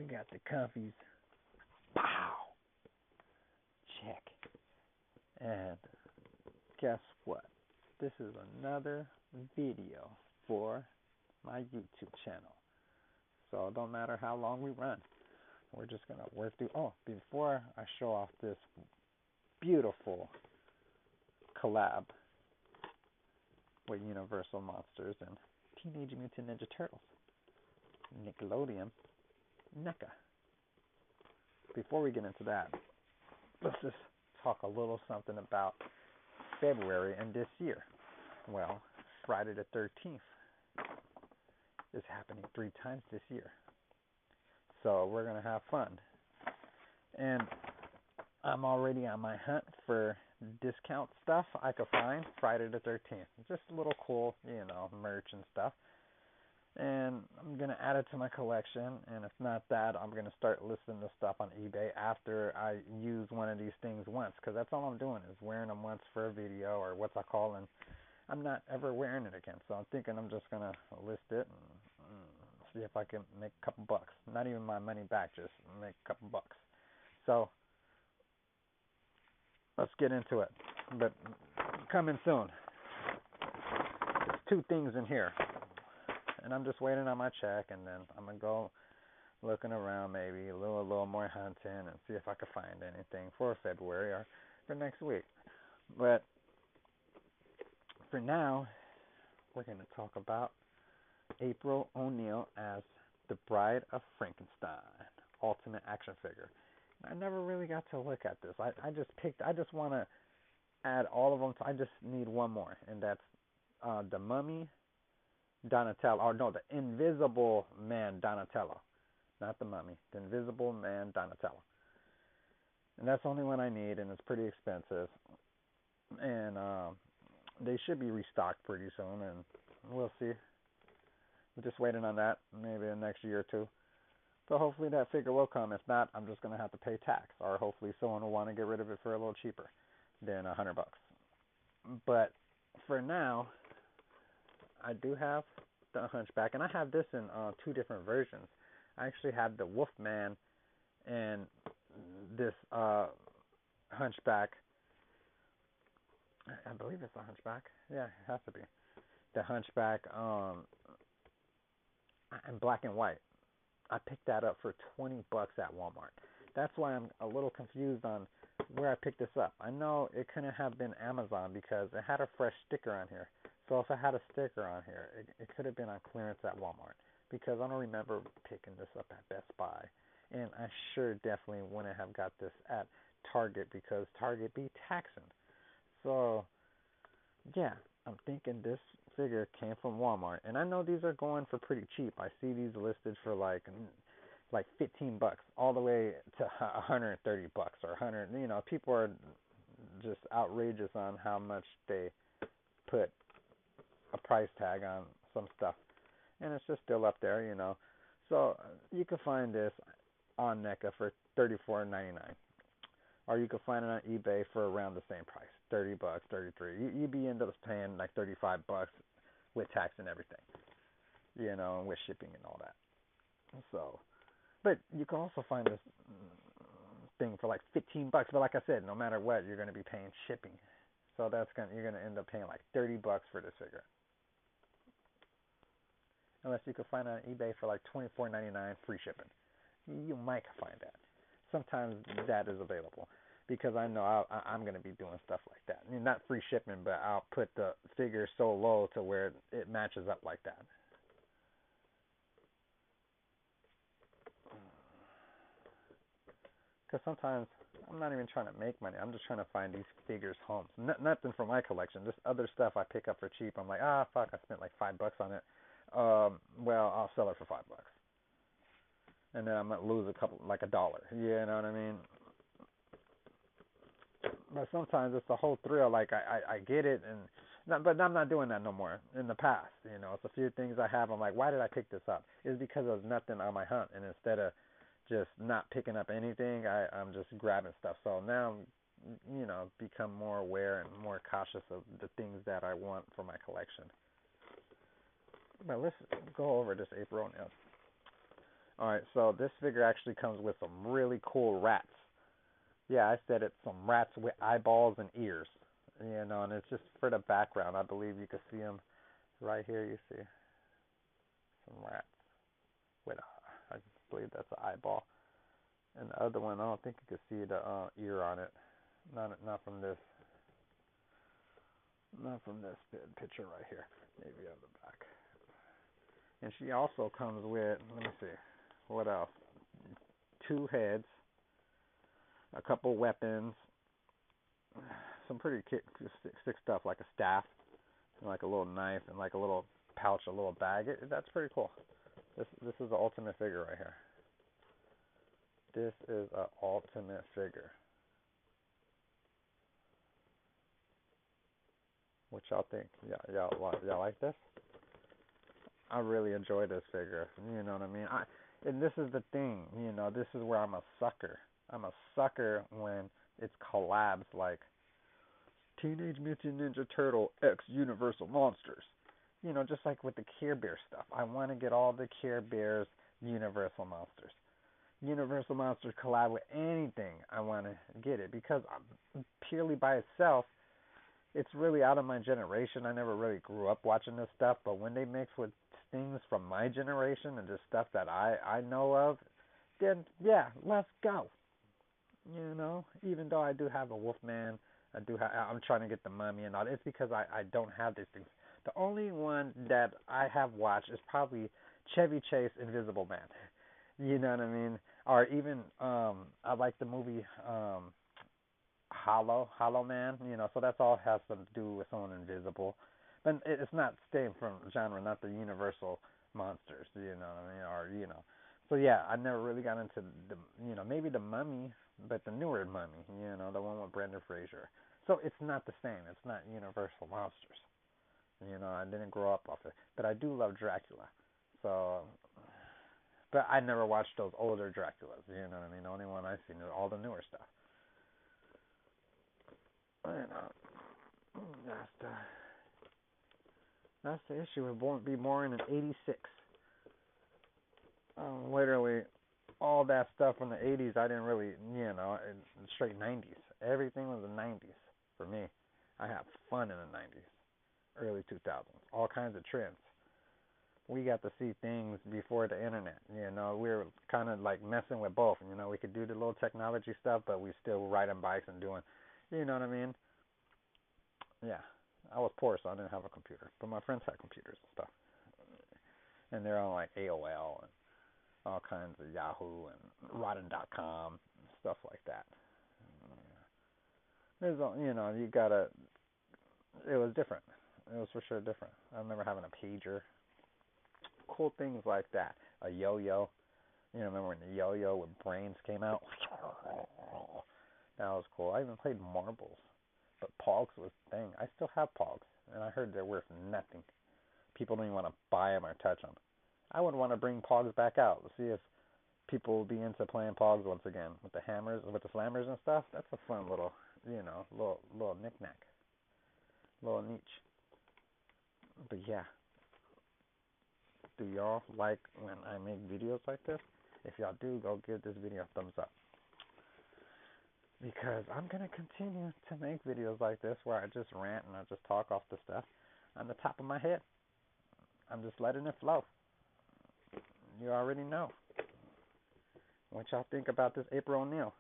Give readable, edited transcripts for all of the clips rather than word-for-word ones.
We got the comfies. Pow! Check. And guess what? This is another video for my YouTube channel. So it don't matter how long we run. We're just going to work through. Oh, before I show off this beautiful collab with Universal Monsters and Teenage Mutant Ninja Turtles, Nickelodeon, Neca. Before we get into that, let's just talk a little something about February and this year. Well, Friday the 13th is happening 3 times this year. So we're going to have fun. And I'm already on my hunt for discount stuff I could find Friday the 13th. Just a little cool, merch and stuff. And I'm going to add it to my collection. And if not that, I'm going to start listing the stuff on eBay after I use one of these things once. Because that's all I'm doing is wearing them once for a video or what's I call, and I'm not ever wearing it again. So I'm thinking I'm just going to list it and see if I can make a couple bucks. Not even my money back, just make a couple bucks. So let's get into it. But coming soon. There's 2 things in here. And I'm just waiting on my check, and then I'm going to go looking around, maybe a little more hunting and see if I can find anything for February or for next week. But for now, we're going to talk about April O'Neil as the Bride of Frankenstein Ultimate Action Figure. I never really got to look at this. I just want to add all of them. I just need one more, and that's the Mummy Donatello. Or no, the Invisible Man Donatello. Not the Mummy. The Invisible Man Donatello. And that's the only one I need, and it's pretty expensive. And they should be restocked pretty soon, and we'll see. I'm just waiting on that, maybe the next year or 2. So hopefully that figure will come. If not, I'm just going to have to pay tax, or hopefully someone will want to get rid of it for a little cheaper than $100. But for now, I do have the Hunchback, and I have this in 2 different versions. I actually have the Wolfman and this Hunchback. I believe it's a Hunchback. Yeah, it has to be. The Hunchback in black and white. I picked that up for $20 at Walmart. That's why I'm a little confused on where I picked this up. I know it couldn't have been Amazon because it had a fresh sticker on here. So if I had a sticker on here, it could have been on clearance at Walmart, because I don't remember picking this up at Best Buy. And I sure definitely wouldn't have got this at Target, because Target be taxing. So, yeah, I'm thinking this figure came from Walmart. And I know these are going for pretty cheap. I see these listed for like $15 all the way to $130 or 100. People are just outrageous on how much they put a price tag on some stuff, and it's just still up there, So you can find this on NECA for $34.99, or you can find it on eBay for around the same price, $30, $33. You'd be end up paying like $35 with tax and everything, and with shipping and all that. So, but you can also find this thing for like $15. But like I said, no matter what, you're going to be paying shipping. So you're going to end up paying like $30 for this figure. Unless you can find it on eBay for like $24.99 free shipping. You might find that. Sometimes that is available, because I know I'm going to be doing stuff like that. I mean, not free shipping, but I'll put the figure so low to where it matches up like that. Because sometimes I'm not even trying to make money. I'm just trying to find these figures homes. Nothing from my collection. Just other stuff I pick up for cheap. I'm like, fuck, I spent like $5 on it. Well, I'll sell it for $5. And then I'm going to lose like $1. You know what I mean? But sometimes it's the whole thrill. Like, I get it, but I'm not doing that no more. In the past, it's a few things I have. I'm like, why did I pick this up? It's because there's nothing on my hunt. And instead of just not picking up anything, I'm just grabbing stuff. So now, become more aware and more cautious of the things that I want for my collection. But let's go over this April O'Neil. Alright, so this figure actually comes with some really cool rats. Yeah, I said it, some rats with eyeballs and ears. And it's just for the background. I believe you can see them right here. You see some rats with, I believe that's an eyeball. And the other one, I don't think you can see the ear on it. Not from this. Not from this picture right here. Maybe on the back. And she also comes with, let me see, what else? 2 heads, a couple weapons, some pretty sick stuff like a staff, and like a little knife, and like a little pouch, a little bag. That's pretty cool. This is the ultimate figure right here. This is an ultimate figure. What y'all think? Y'all like this? I really enjoy this figure. You know what I mean? And this is the thing. This is where I'm a sucker. I'm a sucker when it's collabs like Teenage Mutant Ninja Turtle X Universal Monsters. Just like with the Care Bear stuff. I want to get all the Care Bears Universal Monsters. Universal Monsters collab with anything. I want to get it because purely by itself, it's really out of my generation. I never really grew up watching this stuff, but when they mix with things from my generation and just stuff that I know of, then yeah, let's go. Even though I do have a Wolfman, I'm trying to get the Mummy and all. It's because I don't have these things. The only one that I have watched is probably Chevy Chase Invisible Man. You know what I mean? Or even I like the movie Hollow Man. So that's all has to do with someone invisible. But it's not staying from genre, not the Universal monsters. You know what I mean? So yeah, I never really got into the maybe the Mummy, but the newer Mummy. The one with Brendan Fraser. So it's not the same. It's not Universal monsters. I didn't grow up off it, but I do love Dracula. So, but I never watched those older Draculas. You know what I mean? The only one I've seen is all the newer stuff. That's that's the issue. It won't be born in '86. Literally, all that stuff from the '80s, I didn't really, straight '90s. Everything was the '90s for me. I had fun in the '90s, early 2000s, all kinds of trends. We got to see things before the internet. We were kind of like messing with both. We could do the little technology stuff, but we still riding bikes and doing, you know what I mean? Yeah. I was poor, so I didn't have a computer, but my friends had computers and stuff, and they're on like AOL and all kinds of Yahoo and Rotten.com and stuff like that. There's, you gotta. It was different. It was for sure different. I remember having a pager, cool things like that. A yo-yo. Remember when the yo-yo with brains came out? That was cool. I even played marbles. But Pogs was the thing. I still have Pogs, and I heard they're worth nothing. People don't even want to buy them or touch them. I would want to bring Pogs back out to see if people will be into playing Pogs once again with the hammers, with the slammers and stuff. That's a fun little, little knick-knack, little niche. But yeah, do y'all like when I make videos like this? If y'all do, go give this video a thumbs up. Because I'm going to continue to make videos like this where I just rant and I just talk off the stuff on the top of my head. I'm just letting it flow. You already know. What y'all think about this April O'Neil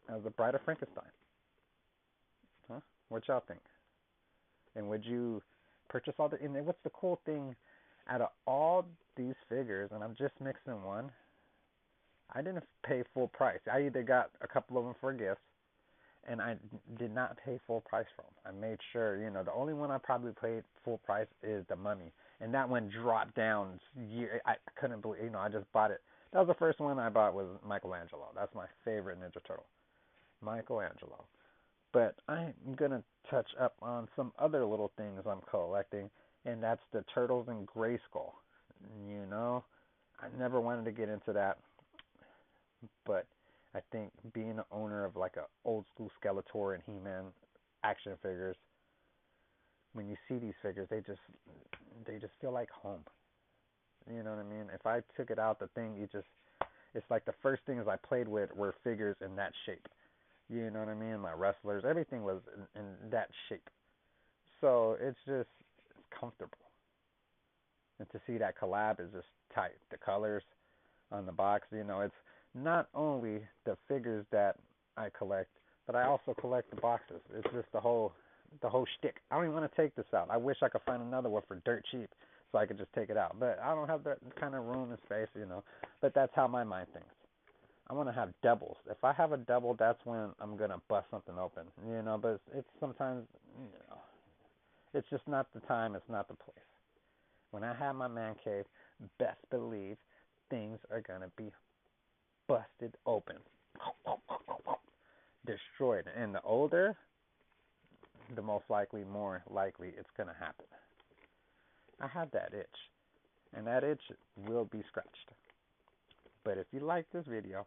as the Bride of Frankenstein? Huh? What y'all think? And would you purchase all the... And what's the cool thing out of all these figures, and I'm just mixing one, I didn't pay full price. I either got a couple of them for gifts, and I did not pay full price for them. I made sure, the only one I probably paid full price is the Mummy, and that one dropped down. I couldn't believe, I just bought it. That was the first one I bought was Michelangelo. That's my favorite Ninja Turtle, Michelangelo. But I'm gonna touch up on some other little things I'm collecting, and that's the Turtles in Grayskull. I never wanted to get into that. But I think being an owner of like a old school Skeletor and He-Man action figures, when you see these figures, they just feel like home. You know what I mean? If I took it out, the thing, it's like the first things I played with were figures in that shape. You know what I mean? My wrestlers, everything was in that shape. So it's comfortable. And to see that collab is just tight. The colors on the box, it's not only the figures that I collect, but I also collect the boxes. It's just the whole shtick. I don't even want to take this out. I wish I could find another one for dirt cheap so I could just take it out. But I don't have that kind of room and space. But that's how my mind thinks. I want to have doubles. If I have a double, that's when I'm gonna bust something open. But it's sometimes, it's just not the time. It's not the place. When I have my man cave, best believe things are gonna be busted open, destroyed. And the older, the more likely it's gonna happen. I have that itch, and that itch will be scratched. But if you like this video,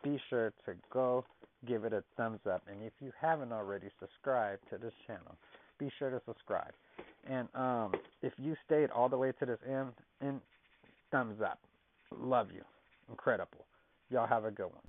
be sure to go give it a thumbs up. And if you haven't already subscribed to this channel, be sure to subscribe. And if you stayed all the way to this end, thumbs up. Love you. Incredible. Y'all have a good one.